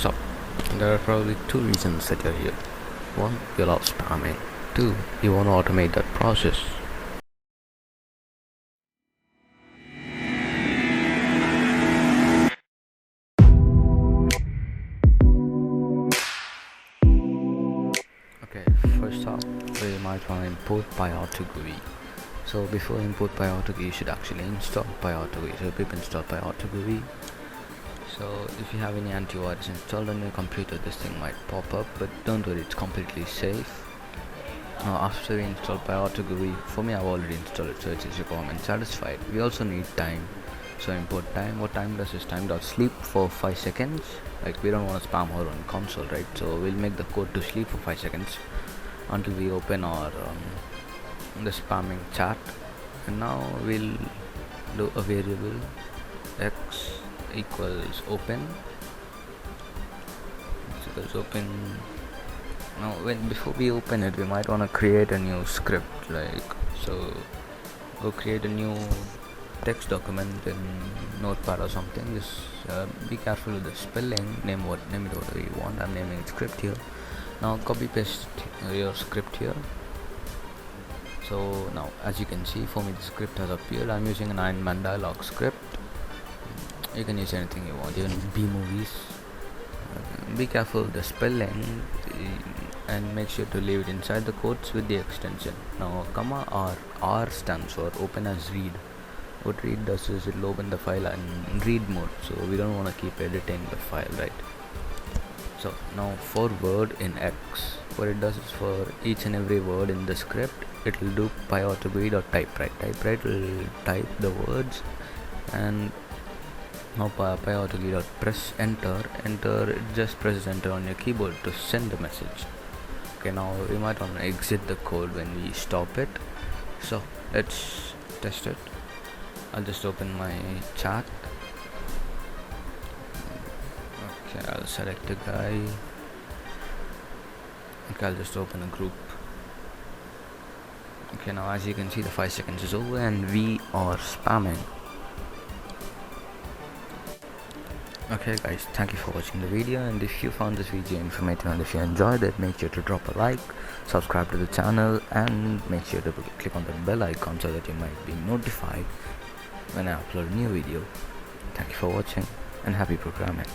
So, there are probably two reasons that you're here. One, you love spamming. Two, you want to automate that process. Okay, first up, we might want to import PyAutoGUI. So before import PyAutoGUI, you should actually install PyAutoGUI. So pip install PyAutoGUI. So if you have any antivirus installed on your computer, this thing might pop up, but don't worry, it's completely safe. After we install PyAutoGUI, for me I've already installed it, so it is requirement satisfied. We also need time, so import time. What time does is time.sleep for 5 seconds. Like, we don't want to spam our own console, right? So we'll make the code to sleep for 5 seconds until we open our the spamming chat. And now we'll do a variable x equals open. Now before we open it, we might want to create a new script. So go create a new text document in Notepad or something. Just be careful with the spelling. Name it whatever you want. I'm naming it script here. Now copy paste your script here. So now, as you can see, for me the script has appeared. I'm using a 9-man dialog script. You can use anything you want, even B movies. Be careful with the spelling and make sure to leave it inside the quotes with the extension. Now comma R stands for open as read. What read does is it will open the file in read mode, so we don't want to keep editing the file, right? So now for word in X, what it does is for each and every word in the script, it will do PyAutoGUI.typewrite. Typewrite will type the words, and now PyAutoGUI.press enter. It just presses enter on your keyboard to send the message. Okay, now we might want to exit the code when we stop it. So let's test it. I'll just open my chat. Okay, I'll select a guy. Okay, I'll just open a group. Okay, now as you can see, the 5 seconds is over and we are spamming. Okay guys, thank you for watching the video, and if you found this video informative and if you enjoyed it, make sure to drop a like, subscribe to the channel, and make sure to click on the bell icon so that you might be notified when I upload a new video. Thank you for watching and happy programming.